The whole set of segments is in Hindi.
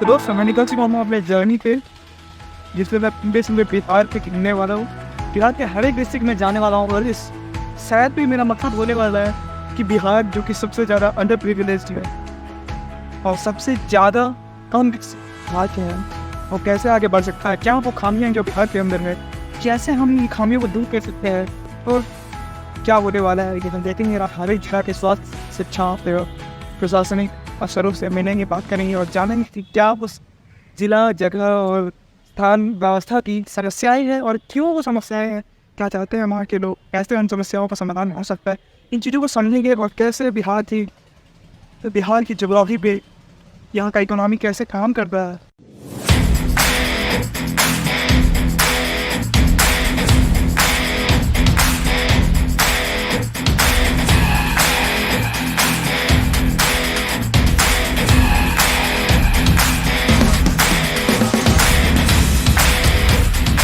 तो दोस्तों मैं निकल चुका हूँ अपने जर्नी पे, जिसमें मैं बेसिकली बिहार पे घूमने वाला हूँ। बिहार के हर एक डिस्ट्रिक्ट में जाने वाला हूँ और इस शायद भी मेरा मकसद होने वाला है कि बिहार जो कि सबसे ज़्यादा अंडर प्रिविलेज्ड है और सबसे ज़्यादा कम विकसित है, और कैसे आगे बढ़ सकता है, क्या वो खामियाँ हैं जो बिहार के अंदर है, कैसे हम इन खामियों को दूर कर सकते हैं और क्या होने वाला है। लेकिन देखेंगे हर एक जिला के स्वास्थ्य, शिक्षा, प्रशासनिक अफसरों से मिलेंगे, बात करेंगे और जानेंगे कि क्या उस जिला, जगह और स्थान व्यवस्था की समस्याएं हैं और क्यों वो समस्याएं हैं, क्या चाहते हैं वहाँ के लोग, कैसे उन समस्याओं का समाधान हो सकता है। इन चीज़ों को समझेंगे और कैसे बिहार की जोग्राफी पे यहाँ का इकोनॉमी कैसे काम करता है।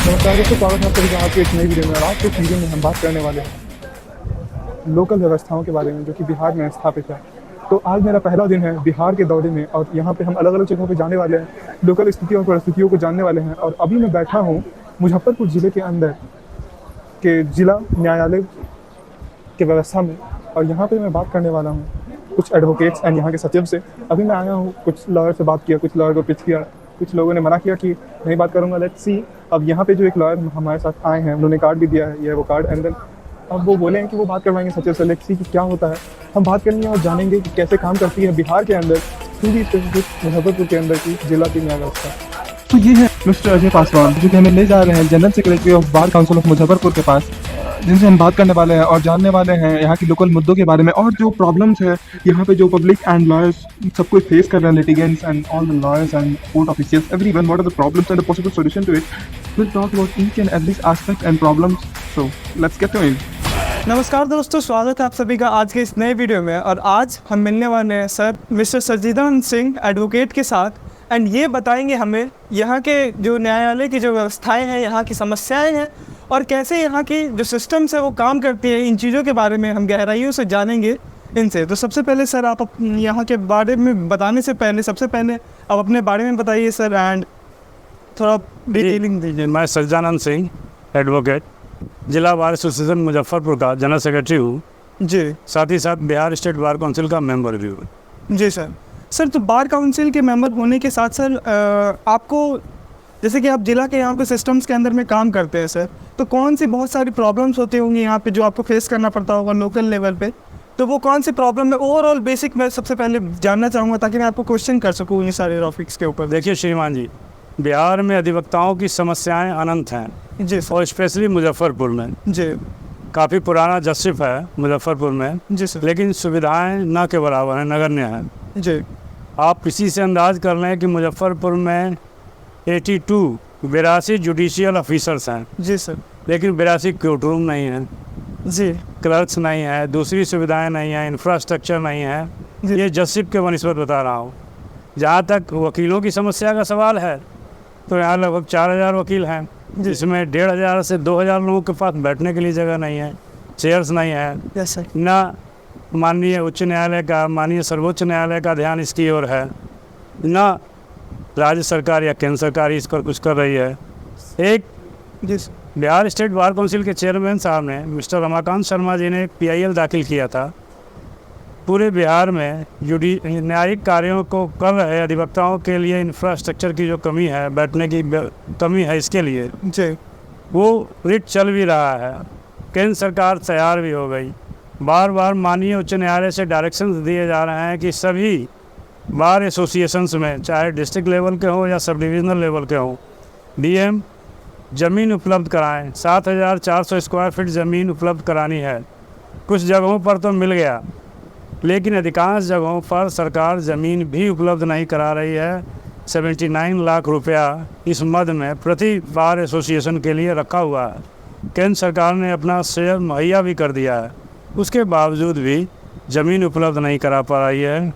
नमस्कार दोस्तों, स्वागत है आपका आपकी एक नई वीडियो में। आज के वीडियो में हम बात करने वाले हैं लोकल व्यवस्थाओं के बारे में जो कि बिहार में स्थापित है। तो आज मेरा पहला दिन है बिहार के दौरे में और यहाँ पे हम अलग अलग जगहों पे जाने वाले हैं, लोकल स्थितियों और परिस्थितियों को जानने वाले हैं। और अभी मैं बैठा हूँ मुजफ्फरपुर ज़िले के अंदर के जिला न्यायालय के व्यवस्था में, और यहाँ पर मैं बात करने वाला हूँ कुछ एडवोकेट्स एंड यहाँ के सचिव से। अभी मैं आया हूँ, कुछ लॉयर से बात किया, कुछ लॉयर को पिच किया, कुछ लोगों ने मना किया कि नहीं बात करूँगा, लेट्स सी। अब यहाँ पे जो एक लॉयर हमारे साथ आए हैं, उन्होंने कार्ड भी दिया है, ये वो कार्ड, एंड देन अब वो बोले हैं कि वो बात करवाएंगे सचिव से। लेट्स सी कि क्या होता है, हम बात करेंगे और जानेंगे कि कैसे काम करती है बिहार के अंदर, पूरी स्पेसिफिक मुजफ्फरपुर के अंदर की जिला की न्याय व्यवस्था। तो ये है मिस्टर अजय पासवान, जो कि हमें ले जा रहे हैं general secretary of bar council of Muzaffarpur के पास, जिनसे हम बात करने वाले हैं और जानने वाले हैं यहाँ की लोकल मुद्दों के बारे में और जो प्रॉब्लम्स है यहाँ पे, जो पब्लिक एंड लॉयर्स सब कुछ फेस कर रहे हैं, litigants and all the lawyers and court officials, everyone, what are the problems and the possible solution to it. Will talk about each and every aspect and problems, so let's get to it. नमस्कार दोस्तों, स्वागत है आप सभी का आज के इस नए वीडियो में। और आज हम मिलने वाले हैं सर मिस्टर सज्जिदान सिंह एडवोकेट के साथ, एंड ये बताएंगे हमें यहाँ के जो न्यायालय की जो व्यवस्थाएं हैं, यहाँ की समस्याएं हैं और कैसे यहाँ की जो सिस्टम्स है वो काम करती है। इन चीज़ों के बारे में हम गहराइयों से जानेंगे इनसे। तो सबसे पहले सर, आप यहाँ के बारे में बताने से पहले सबसे पहले आप अपने बारे में बताइए सर, एंड थोड़ा डिटेलिंग दीजिए। मैं सज्जानंद सिंह एडवोकेट, जिला बार एसोसिएशन मुजफ्फरपुर का जनरल सेक्रेटरी हूँ जी। साथ ही साथ बिहार स्टेट बार काउंसिल का मेंबर भी हूँ जी सर। तो बार काउंसिल के मेंबर होने के साथ सर, आपको जैसे कि आप जिला के यहाँ पे सिस्टम्स के अंदर में काम करते हैं सर, तो कौन सी बहुत सारी प्रॉब्लम्स होती होंगी यहाँ पे जो आपको फेस करना पड़ता होगा लोकल लेवल पे, तो वो कौन सी प्रॉब्लम है ओवरऑल बेसिक मैं सबसे पहले जानना चाहूँगा ताकि मैं आपको क्वेश्चन कर सकूँ इन सारे टॉपिक्स के ऊपर। देखिए श्रीमान जी, बिहार में अधिवक्ताओं की समस्याएं अनंत हैं जी और स्पेशली मुजफ्फरपुर में। जी काफ़ी पुराना जस्टिस है मुजफ्फरपुर में जी सर। लेकिन सुविधाएं न के बराबर हैं, नगण्य हैं जी। आप इसी से अंदाज़ कर लें कि मुजफ्फरपुर में 82 जुडिशियल ऑफिसर्स हैं जी सर। लेकिन 82 कोर्ट रूम नहीं है जी। क्लर्क्स नहीं है, दूसरी सुविधाएं नहीं हैं, इंफ्रास्ट्रक्चर नहीं है। ये जस्टिस के बनस्बत बता रहा हूँ। जहाँ तक वकीलों की समस्या का सवाल है तो यहाँ लगभग 4000 वकील हैं, जिसमें 1500 से 2000 लोगों के पास बैठने के लिए जगह नहीं है, चेयर्स नहीं है। Yes sir. न माननीय उच्च न्यायालय का, माननीय सर्वोच्च न्यायालय का ध्यान इसकी ओर है, न राज्य सरकार या केंद्र सरकार इस पर कुछ कर रही है। एक बिहार स्टेट बार काउंसिल के चेयरमैन साहब ने, मिस्टर रमाकांत शर्मा जी ने एक PIL दाखिल किया था। पूरे बिहार में न्यायिक कार्यों को कर रहे अधिवक्ताओं के लिए इंफ्रास्ट्रक्चर की जो कमी है, बैठने की कमी है, इसके लिए जी वो रिट चल भी रहा है। केंद्र सरकार तैयार भी हो गई। बार बार माननीय उच्च न्यायालय से डायरेक्शंस दिए जा रहे हैं कि सभी बार एसोसिएशंस में, चाहे डिस्ट्रिक्ट लेवल के हों या सब डिविजनल लेवल के हों, DM ज़मीन उपलब्ध कराएं। 7400 स्क्वायर फीट ज़मीन उपलब्ध करानी है। कुछ जगहों पर तो मिल गया, लेकिन अधिकांश जगहों पर सरकार ज़मीन भी उपलब्ध नहीं करा रही है। 79 लाख रुपया इस मद में प्रति बार एसोसिएशन के लिए रखा हुआ है। केंद्र सरकार ने अपना शेयर मुहैया भी कर दिया है, उसके बावजूद भी ज़मीन उपलब्ध नहीं करा पा रही है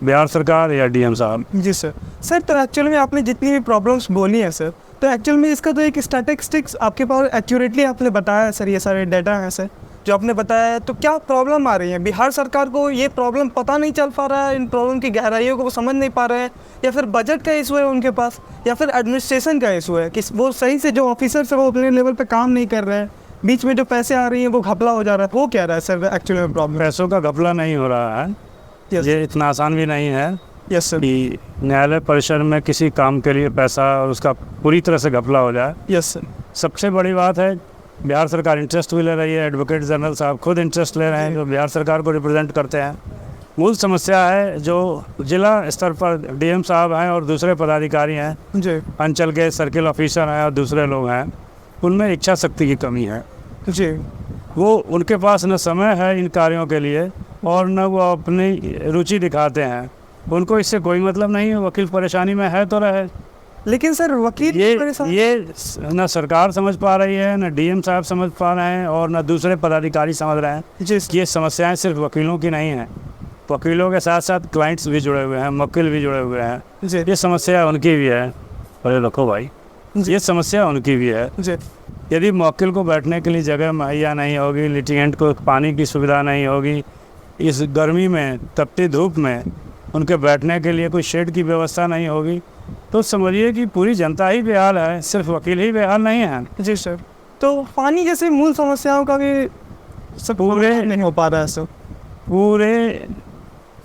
बिहार सरकार या DM साहब। जी सर। तो एक्चुअल में आपने जितनी भी प्रॉब्लम्स बोली हैं सर, तो एक्चुअल में इसका तो एक स्टैटिस्टिक्स आपके पास एक्यूरेटली आपने बताया है सर, ये सारे डाटा हैं सर। जो आपने बताया है, तो क्या प्रॉब्लम आ रही है बिहार सरकार को? ये प्रॉब्लम पता नहीं चल पा रहा है, इन प्रॉब्लम की गहराइयों को वो समझ नहीं पा रहे हैं, या फिर बजट का इशू है उनके पास, या फिर एडमिनिस्ट्रेशन का इशू है कि वो सही से जो ऑफिसर्स है वो अपने लेवल पे काम नहीं कर रहे हैं, बीच में जो पैसे आ रही हैं वो घपला हो जा रहा है? वो क्या रहा है सर एक्चुअली में प्रॉब्लम? पैसों का घपला नहीं हो रहा है, Yes. ये इतना आसान भी नहीं है यस सर। कि न्यायालय परिसर में किसी काम के लिए पैसा और उसका पूरी तरह से घपला हो जाए। Yes sir. सबसे बड़ी बात है, बिहार सरकार इंटरेस्ट भी ले रही है, एडवोकेट जनरल साहब खुद इंटरेस्ट ले रहे हैं जो बिहार सरकार को रिप्रेजेंट करते हैं। मूल समस्या है जो जिला स्तर पर डीएम साहब हैं और दूसरे पदाधिकारी हैं, जी अंचल के सर्किल ऑफिसर हैं और दूसरे लोग हैं, उनमें इच्छा शक्ति की कमी है। जी वो उनके पास न समय है इन कार्यों के लिए और न वो अपनी रुचि दिखाते हैं। उनको इससे कोई मतलब नहीं है, वकील परेशानी में है तो रहे। लेकिन सर वकील ये न सरकार समझ पा रही है, न डीएम साहब समझ पा रहे हैं और न दूसरे पदाधिकारी समझ रहे हैं जी कि ये समस्याएं सिर्फ वकीलों की नहीं हैं। वकीलों के साथ साथ क्लाइंट्स भी जुड़े हुए हैं, वकील भी जुड़े हुए हैं। जी ये समस्या उनकी भी है। अरे रखो भाई, ये समस्या उनकी भी है। जी यदि मौकिल को बैठने के लिए जगह मुहैया नहीं होगी, लिटिगेंट को पानी की सुविधा नहीं होगी, इस गर्मी में तपती धूप में उनके बैठने के लिए कोई शेड की व्यवस्था नहीं होगी, तो समझिए कि पूरी जनता ही बेहाल है, सिर्फ वकील ही बेहाल नहीं है। जी सर। तो पानी जैसे मूल समस्याओं का भी सब पूरे नहीं हो पा रहा है सर। पूरे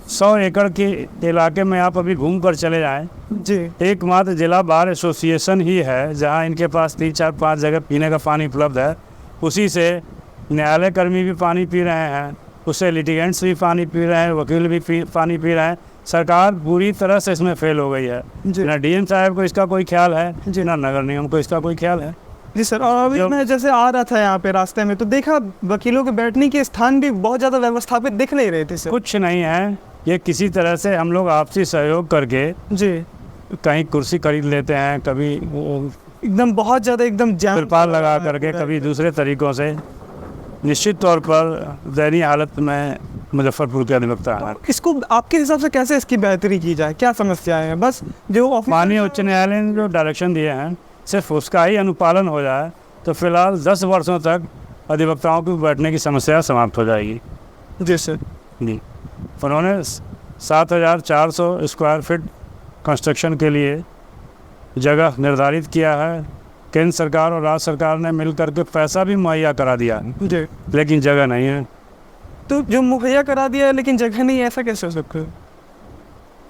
100 एकड़ के इलाके में आप अभी घूम कर चले जाएं, जी एकमात्र जिला बार एसोसिएशन ही है जहां इनके पास 3, 4, 5 जगह पीने का पानी उपलब्ध है। उसी से न्यायालय कर्मी भी पानी पी रहे हैं, उससे लिटिगेंट्स भी पानी पी रहे हैं, वकील भी पानी पी रहे हैं। सरकार पूरी तरह से इसमें फेल हो गई है। ना डीएम साहब को इसका कोई ख्याल है, ना नगर निगम को इसका कोई ख्याल है। जी सर। और अभी मैं जैसे आ रहा था यहाँ पे रास्ते में तो देखा वकीलों के बैठने के स्थान भी बहुत ज़्यादा व्यवस्थापित दिख नहीं रहे थे सर। कुछ नहीं है, ये किसी तरह से हम लोग आपसी सहयोग करके जी कहीं कुर्सी खरीद लेते हैं, कभी एकदम बहुत ज़्यादा एकदम तिरपाल लगा करके, कभी दूसरे तरीक़ों से। निश्चित तौर पर दयनीय हालत में मुजफ्फरपुर के अधिवक्ता है। इसको आपके हिसाब से कैसे इसकी बेहतरी की जाए? क्या समस्याएं हैं? बस जो माननीय उच्च न्यायालय ने जो डायरेक्शन दिए हैं सिर्फ उसका ही अनुपालन हो जाए तो फिलहाल 10 वर्षों तक अधिवक्ताओं को बैठने की समस्या समाप्त हो जाएगी। जी सर। जी, उन्होंने 7,400 स्क्वायर फीट कंस्ट्रक्शन के लिए जगह निर्धारित किया है। केंद्र सरकार और राज्य सरकार ने मिल करके पैसा भी मुहैया करा दिया, जी लेकिन जगह नहीं है। तो जो मुहैया करा दिया है लेकिन जगह नहीं, ऐसा कैसे हो सकता है?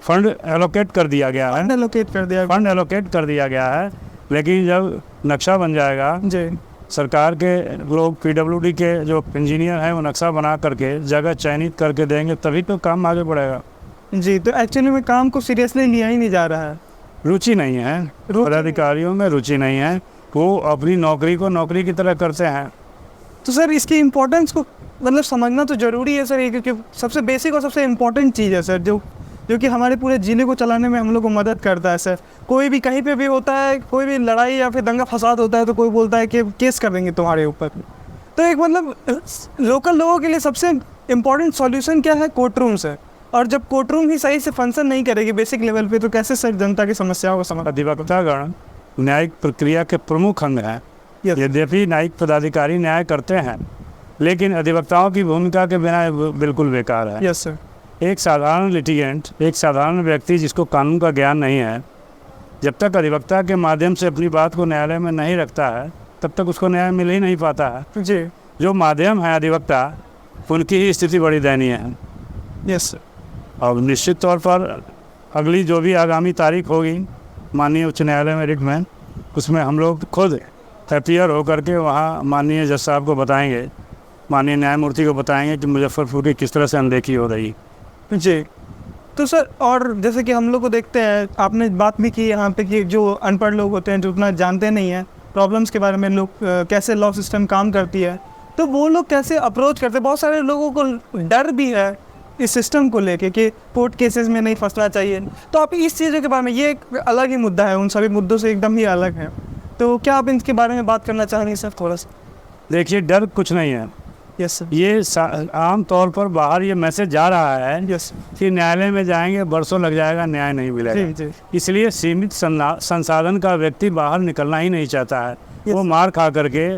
फंड एलोकेट कर दिया गया है, फंड एलोकेट कर दिया है, लेकिन जब नक्शा बन जाएगा, जी सरकार के लोग पीडब्ल्यूडी के जो इंजीनियर हैं वो नक्शा बना करके जगह चयनित करके देंगे, तभी तो काम आगे बढ़ेगा। जी। तो एक्चुअली में काम को सीरियसली लिया ही नहीं जा रहा है, रुचि नहीं है, पदाधिकारियों में रुचि नहीं है, वो अपनी नौकरी को नौकरी की तरह करते हैं। तो सर इसकी इम्पोर्टेंस को मतलब समझना तो ज़रूरी है सर, क्योंकि सबसे बेसिक और सबसे इम्पोर्टेंट चीज़ है सर, जो कि हमारे पूरे ज़िले को चलाने में हम लोग को मदद करता है सर। कोई भी कहीं पे भी होता है, कोई भी लड़ाई या फिर दंगा फसाद होता है तो कोई बोलता है कि केस कर देंगे तुम्हारे ऊपर। तो एक मतलब लोकल लोगों के लिए सबसे इम्पोर्टेंट सॉल्यूशन क्या है? कोर्ट रूम से। और जब कोर्ट रूम ही सही से फंक्शन नहीं करेगी बेसिक लेवल पे, तो कैसे सर जनता की समस्याओं को समझ? अधिवक्तागण न्यायिक प्रक्रिया के प्रमुख अंग हैं। यद्यपि न्यायिक पदाधिकारी न्याय करते हैं, लेकिन अधिवक्ताओं की भूमिका के बिना बिल्कुल बेकार है। Yes sir. एक साधारण लिटिगेंट, एक साधारण व्यक्ति जिसको कानून का ज्ञान नहीं है, जब तक अधिवक्ता के माध्यम से अपनी बात को न्यायालय में नहीं रखता है तब तक उसको न्याय मिल ही नहीं पाता है। जी। जो माध्यम है अधिवक्ता, उनकी ही स्थिति बड़ी दयनीय है। Yes sir. और निश्चित तौर पर अगली जो भी आगामी तारीख होगी माननीय उच्च न्यायालय में रिट में, उसमें हम लोग खुद अपीयर होकर के वहाँ माननीय जज साहब को बताएंगे, माननीय न्यायमूर्ति को बताएंगे कि मुजफ्फरपुर की किस तरह से अनदेखी हो रही। जी। तो सर और जैसे कि हम लोग को देखते हैं, आपने बात भी की यहाँ पे कि जो अनपढ़ लोग होते हैं, जो उतना जानते नहीं हैं प्रॉब्लम्स के बारे में, लोग कैसे लॉ सिस्टम काम करती है, तो वो लोग कैसे अप्रोच करते हैं? बहुत सारे लोगों को डर भी है इस सिस्टम को लेके कि कोर्ट केसेस में नहीं फंसना चाहिए। तो आप इस चीज़ों के बारे में, ये एक अलग ही मुद्दा है, उन सभी मुद्दों से एकदम ही अलग है, तो क्या आप इनके बारे में बात करना चाहेंगे सर थोड़ा सा? देखिए, डर कुछ नहीं है। Yes sir. ये आम तौर पर बाहर ये मैसेज जा रहा है यस कि न्यायालय में जाएंगे बरसों लग जाएगा, न्याय नहीं मिलेगा। जी जी। इसलिए सीमित संसाधन का व्यक्ति बाहर निकलना ही नहीं चाहता है। वो मार खा करके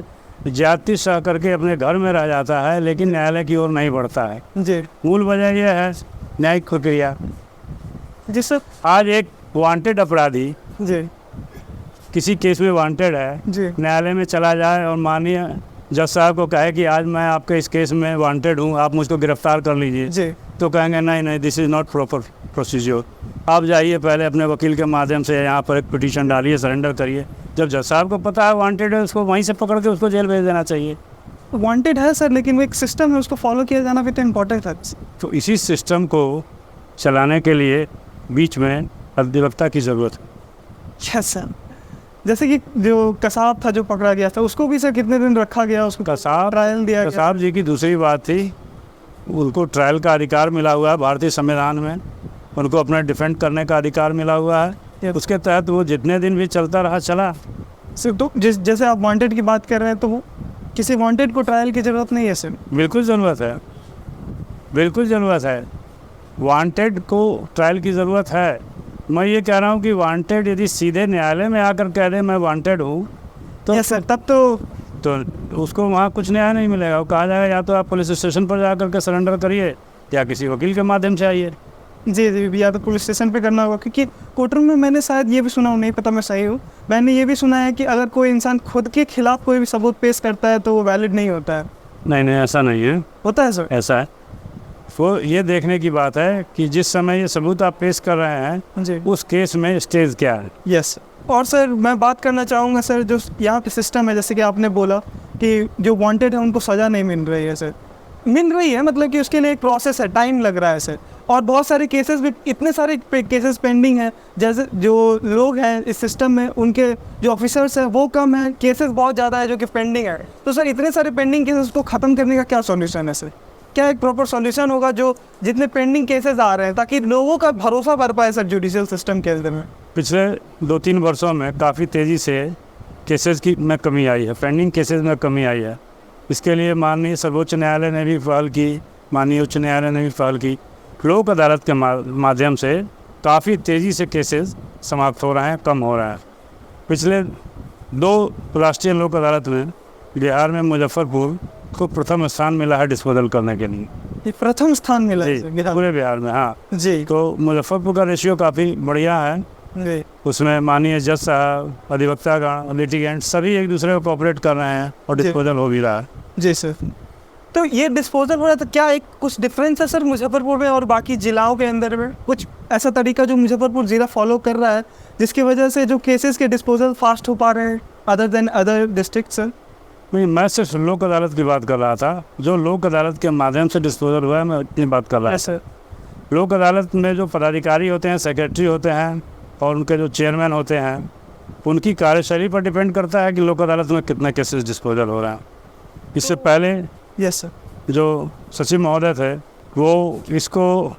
ज्यादती सह करके अपने घर में रह जाता है, लेकिन न्यायालय की ओर नहीं बढ़ता है। जी मूल वजह यह है न्यायिक प्रक्रिया। जी सर। आज एक वांटेड अपराधी जी किसी केस में वांटेड है, जी न्यायालय में चला जाए और माननीय जज साहब को कहे कि आज मैं आपके इस केस में वांटेड हूँ, आप मुझको गिरफ्तार कर लीजिए, जी तो कहेंगे नहीं नहीं, this is not proper procedure. आप जाइए पहले अपने वकील के माध्यम से यहाँ पर एक पिटीशन डालिए, सरेंडर करिए। जब जज साहब को पता है वांटेड है, उसको वहीं से पकड़ के उसको जेल भेज देना चाहिए। वांटेड है सर, लेकिन वो एक सिस्टम है, उसको फॉलो किया जाना भी तो इम्पोर्टेंट है। तो इसी सिस्टम को चलाने के लिए बीच में अधिवक्ता की ज़रूरत है। Yes sir. जैसे कि जो कसाब था जो पकड़ा गया था, उसको भी सर कितने दिन रखा गया, उसको कसाब ट्रायल दिया गया। कसाब जी की दूसरी बात थी, उनको ट्रायल का अधिकार मिला हुआ है भारतीय संविधान में, उनको अपना डिफेंड करने का अधिकार मिला हुआ है। उसके तहत वो जितने दिन भी चलता रहा चला। सर तो जैसे आप वांटेड की बात कर रहे हैं, तो वो किसी वांटेड को ट्रायल की ज़रूरत नहीं है सर। बिल्कुल ज़रूरत है, बिल्कुल ज़रूरत है। वांटेड को ट्रायल की ज़रूरत है। मैं ये कह रहा हूँ कि वांटेड यदि सीधे न्यायालय में आकर कह दे मैं वांटेड हूँ, तो यस सर, तब तो उसको वहाँ कुछ न्याय नहीं मिलेगा। वो कहा जाएगा या तो आप पुलिस स्टेशन पर जा कर के सरेंडर करिए या किसी वकील के माध्यम से आइए। जी जी, या तो पुलिस स्टेशन पे करना होगा, क्योंकि कोर्टरूम में मैंने शायद ये भी सुना हूँ, नहीं पता मैं सही हूँ, मैंने ये भी सुना है कि अगर कोई इंसान खुद के खिलाफ कोई भी सबूत पेश करता है तो वो वैलिड नहीं होता है। नहीं नहीं, ऐसा नहीं है। होता है सर? ऐसा है, वो ये देखने की बात है कि जिस समय ये सबूत आप पेश कर रहे हैं जी उस केस में स्टेज क्या है। यस। और सर मैं बात करना चाहूँगा सर, जो यहाँ पे सिस्टम है, जैसे कि आपने बोला कि जो वांटेड है उनको सज़ा नहीं मिल रही है सर। मिल रही है मतलब कि उसके लिए एक प्रोसेस है, टाइम लग रहा है सर, और बहुत सारे केसेस भी, इतने सारे केसेस पेंडिंग हैं। जैसे जो लोग हैं इस सिस्टम में, उनके जो ऑफिसर्स हैं वो कम हैं, केसेस बहुत ज़्यादा है जो कि पेंडिंग है। तो सर इतने सारे पेंडिंग केसेस को ख़त्म करने का क्या सॉल्यूशन है सर? क्या एक प्रॉपर सॉल्यूशन होगा जो जितने पेंडिंग केसेस आ रहे हैं, ताकि लोगों का भरोसा बढ़ पाए सर जुडिशियल सिस्टम के अंदर में? पिछले 2-3 वर्षों में काफ़ी तेज़ी से केसेस की में कमी आई है, पेंडिंग केसेस में कमी आई है। इसके लिए माननीय सर्वोच्च न्यायालय ने भी पहल की, माननीय उच्च न्यायालय ने भी पहल की। लोक अदालत के माध्यम से काफ़ी तेज़ी से केसेस समाप्त हो रहे हैं, कम हो रहा है। पिछले 2 राष्ट्रीय लोक अदालत में बिहार में मुजफ्फरपुर को प्रथम स्थान मिला है डिस्पोजल करने के लिए। ये प्रथम स्थान मिला है जी, सर बिहार? पूरे बिहार में। हाँ जी तो मुजफ्फरपुर का रेशियो काफ़ी बढ़िया है। जी उसमें माननीय जज साहब, अधिवक्तागण, लिटिगेंट सभी एक दूसरे को कोऑपरेट कर रहे हैं और डिस्पोजल हो भी रहा है। जी सर। तो ये डिस्पोजल हो रहा है, तो क्या एक कुछ डिफरेंस है सर मुजफ्फरपुर में और बाकी ज़िलाओं के अंदर में? कुछ ऐसा तरीका जो मुजफ्फरपुर ज़िला फॉलो कर रहा है जिसकी वजह से जो केसेस के डिस्पोजल फास्ट हो पा रहे हैं other than other district sir? नहीं, मैं सिर्फ लोक अदालत की बात कर रहा था। जो लोक अदालत के माध्यम से डिस्पोजल हुआ है, मैं इतनी बात कर रहा था। सर लोक अदालत में जो पदाधिकारी होते हैं, सेक्रेटरी होते हैं और उनके जो चेयरमैन होते हैं, उनकी कार्यशैली पर डिपेंड करता है कि लोक अदालत में कितने केसेस डिस्पोजल हो रहे हैं। इससे पहले यस सर जो सचिव महोदय थे वो इसको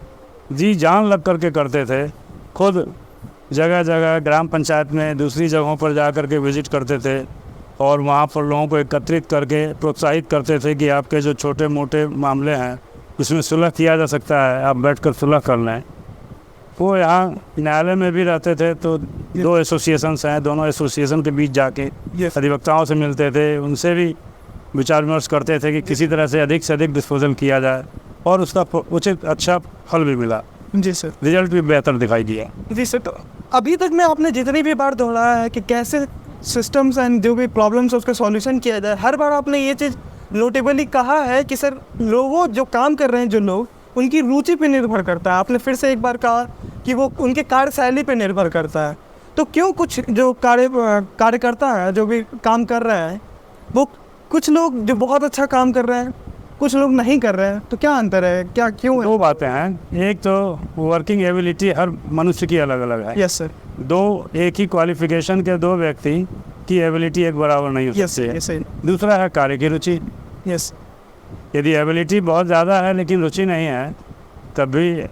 जी जान लग करके करते थे। खुद जगह जगह ग्राम पंचायत में, दूसरी जगहों पर जा कर के विजिट करते थे और वहाँ पर लोगों को एकत्रित करके प्रोत्साहित करते थे कि आपके जो छोटे मोटे मामले हैं उसमें सुलह किया जा सकता है, आप बैठकर सुलह कर लें। वो यहाँ न्यायालय में भी रहते थे, तो 2 एसोसिएशंस हैं, दोनों एसोसिएशन के बीच जाके अधिवक्ताओं से मिलते थे, उनसे भी विचार विमर्श करते थे कि किसी तरह से अधिक डिस्पोजल किया जाए और उसका उचित अच्छा फल भी मिला। जी सर, रिजल्ट भी बेहतर दिखाई दिया। जी सर। तो अभी तक में आपने जितनी भी बार दोहराया है कि कैसे सिस्टम्स एंड जो भी प्रॉब्लम्स है उसका सॉल्यूशन किया जाए, हर बार आपने ये चीज़ नोटेबली कहा है कि सर लोगों जो काम कर रहे हैं, जो लोग, उनकी रुचि पे निर्भर करता है। आपने फिर से एक बार कहा कि वो उनके कार्यशैली पे निर्भर करता है। तो क्यों कुछ जो कार्यकर्ता है जो भी काम कर रहे हैं, वो कुछ लोग जो बहुत अच्छा काम कर रहे हैं, कुछ लोग नहीं कर रहे हैं, तो क्या अंतर है, क्या क्यों है? 2 बातें हैं। एक तो वर्किंग एबिलिटी हर मनुष्य की अलग अलग है। Yes sir. 2, एक ही क्वालिफिकेशन के 2 व्यक्ति की एबिलिटी एक बराबर नहीं हो यस सकती है। सर। दूसरा है कार्य की रुचि। यस। यदि एबिलिटी बहुत ज़्यादा है लेकिन रुचि नहीं है, तब भी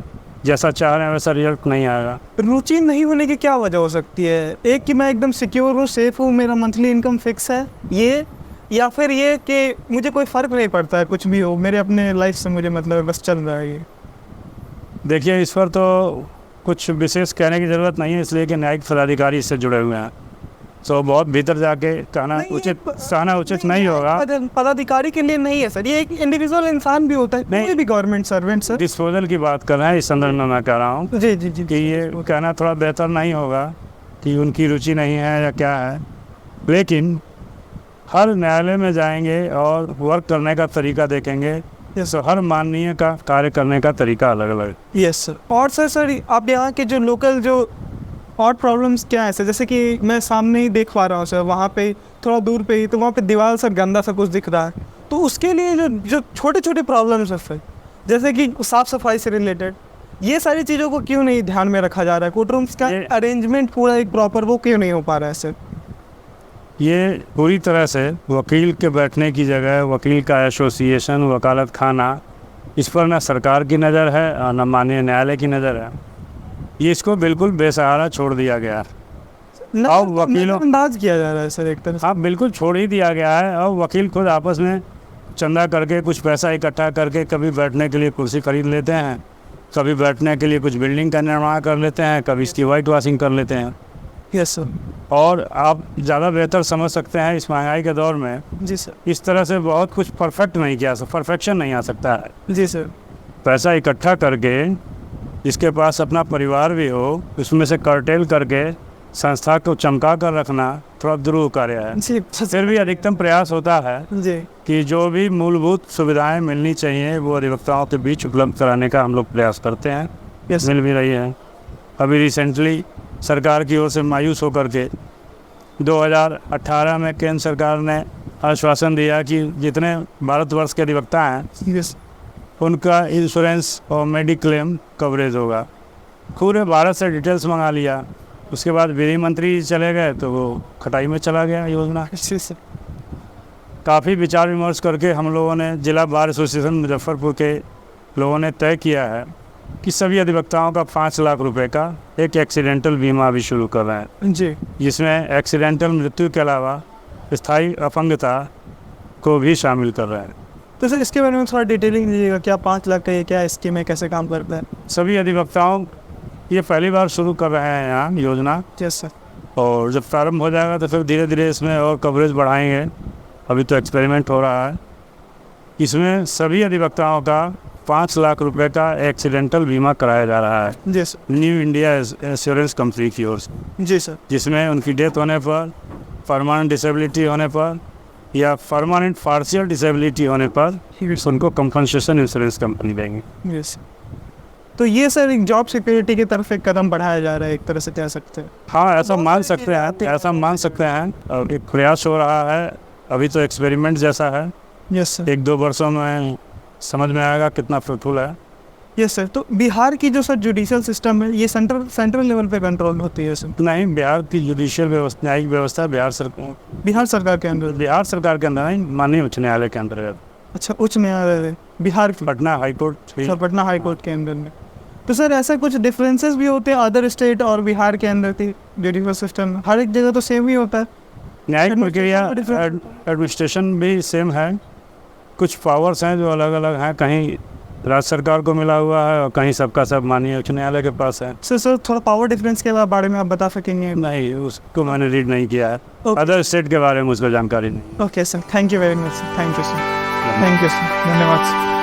जैसा चाह रहे हैं वैसा रिजल्ट नहीं आएगा। रुचि नहीं होने की क्या वजह हो सकती है? एक कि मैं एकदम सिक्योर हूँ, सेफ हूँ, मेरा मंथली इनकम फिक्स है, ये, या फिर ये कि मुझे कोई फ़र्क नहीं पड़ता है, कुछ भी हो, मेरे अपने लाइफ से मुझे मतलब बस चल रहा है ये? देखिए, इस पर तो कुछ विशेष कहने की ज़रूरत नहीं है, इसलिए कि न्यायिक पदाधिकारी इससे जुड़े हुए हैं। तो बहुत भीतर जाके कहना उचित नहीं होगा। पदाधिकारी के लिए नहीं है सर, ये एक इंडिविजुअल इंसान भी होता है, नहीं। कोई भी गवर्नमेंट सर्वेंट सर। डिस्पोजल की बात कर रहे हैं, इस संदर्भ में मैं कह रहा हूँ जी जी जी कि ये कहना थोड़ा बेहतर नहीं होगा कि उनकी रुचि नहीं है या क्या है, लेकिन हर न्यायालय में जाएंगे और वर्क करने का तरीका देखेंगे, तो हर माननीय का कार्य करने का तरीका अलग अलग। Yes sir. और सर आप यहाँ के जो लोकल जो और प्रॉब्लम्स क्या है सर, जैसे कि मैं सामने ही देख पा रहा हूँ सर, वहाँ पे थोड़ा दूर पे ही तो वहाँ पे दीवार सर गंदा सा कुछ दिख रहा है, तो उसके लिए जो छोटे छोटे प्रॉब्लम्स है सर, जैसे कि साफ़ सफाई से रिलेटेड, ये सारी चीज़ों को क्यों नहीं ध्यान में रखा जा रहा है? कोर्ट रूम्स का अरेंजमेंट पूरा एक प्रॉपर वो क्यों नहीं हो पा रहा है सर? ये पूरी तरह से वकील के बैठने की जगह, वकील का एसोसिएशन, वकालत खाना, इस पर ना सरकार की नज़र है और न माननीय न्यायालय की नज़र है। ये इसको बिल्कुल बेसहारा छोड़ दिया गया। अब वकीलों अंदाज किया जा रहा है सर एक तरह से। हाँ, बिल्कुल छोड़ ही दिया गया है। और वकील खुद आपस में चंदा करके कुछ पैसा इकट्ठा करके कभी बैठने के लिए कुर्सी खरीद लेते हैं, कभी बैठने के लिए कुछ बिल्डिंग का निर्माण कर लेते हैं, कभी इसकी वाइट वॉशिंग कर लेते हैं। Yes sir. और आप ज़्यादा बेहतर समझ सकते हैं इस महंगाई के दौर में जी सर। इस तरह से बहुत कुछ परफेक्ट नहीं किया, परफेक्शन नहीं आ सकता है। जी सर। पैसा इकट्ठा करके जिसके पास अपना परिवार भी हो, उसमें से कर्टेल करके संस्था को चमका कर रखना थोड़ा दुरूह कार्य है। जी फिर भी अधिकतम प्रयास होता है जी कि जो भी मूलभूत सुविधाएं मिलनी चाहिए वो अधिवक्ताओं के बीच उपलब्ध कराने का हम लोग प्रयास करते हैं। यस। मिल भी रही है। अभी रिसेंटली सरकार की ओर से मायूस होकर के 2018 में केंद्र सरकार ने आश्वासन दिया कि जितने भारतवर्ष के अधिवक्ता हैं यस उनका इंश्योरेंस और मेडिक्लेम कवरेज होगा। पूरे भारत से डिटेल्स मंगा लिया, उसके बाद विधि मंत्री चले गए तो वो खटाई में चला गया योजना। सर। काफ़ी विचार विमर्श करके हम लोगों ने जिला बार एसोसिएशन मुजफ्फरपुर के लोगों ने तय किया है कि सभी अधिवक्ताओं का 5 लाख रुपए का एक एक्सीडेंटल बीमा अभी शुरू कर रहे हैं, जी, जिसमें एक्सीडेंटल मृत्यु के अलावा स्थायी अपंगता को भी शामिल कर रहे हैं। तो सर इसके बारे में थोड़ा डिटेलिंग दीजिएगा, क्या 5 लाख का ये क्या स्कीम है, कैसे काम करता है? सभी अधिवक्ताओं ये पहली बार शुरू कर रहे हैं यहाँ योजना, यस सर। और जब प्रारंभ हो जाएगा तो फिर धीरे धीरे इसमें और कवरेज बढ़ाएंगे। अभी तो एक्सपेरिमेंट हो रहा है। इसमें सभी अधिवक्ताओं का 5 लाख रुपए का एक्सीडेंटल बीमा कराया जा रहा है जी sir. New India insurance company की ओर से, जी सर। जिसमें उनकी डेथ होने पर, परमानेंट डिसेबिलिटी होने पर या परमानेंट पार्शियल डिसेबिलिटी होने पर उनको कंपनसेशन इंश्योरेंस कंपनी देंगे। यस। तो ये सर एक जॉब सिक्योरिटी की तरफ एक कदम बढ़ाया जा रहा है, एक तरह से कह सकते हैं। हाँ, ऐसा मान सकते हैं, ऐसा मान सकते हैं। और एक प्रयास हो रहा है, अभी तो एक्सपेरिमेंट जैसा है। Yes sir. 1-2 वर्षों में समझ में आएगा कितना फ्रूटफुल है। Yes sir. तो बिहार की जो सर जुडिशियल सिस्टम है ये सेंट्रल लेवल पे कंट्रोल होती है सर? नहीं, बिहार की जुडिशियल व्यवस्था, न्यायिक व्यवस्था बिहार सरकार के अंदर नहीं, माननीय उच्च न्यायालय के अंतर्गत। अच्छा, उच्च न्यायालय बिहार की, Patna high court. Sir Patna high court के अंदर में। तो सर ऐसा कुछ डिफरेंसेस भी होते हैं अदर स्टेट और बिहार के अंदर की जुडिशियल सिस्टम? हर एक जगह तो सेम ही होता है? न्यायिक प्रक्रिया, एडमिनिस्ट्रेशन भी सेम है। कुछ पावर्स हैं जो अलग अलग हैं, कहीं राज्य सरकार को मिला हुआ है और कहीं सबका सब माननीय उच्च न्यायालय के पास है। सर थोड़ा पावर डिफरेंस के बारे में आप बता सकेंगे? नहीं, उसको मैंने रीड नहीं किया है। अदर स्टेट के बारे में उसको जानकारी नहीं। Okay sir, thank you very much. Thank you sir. धन्यवाद सर।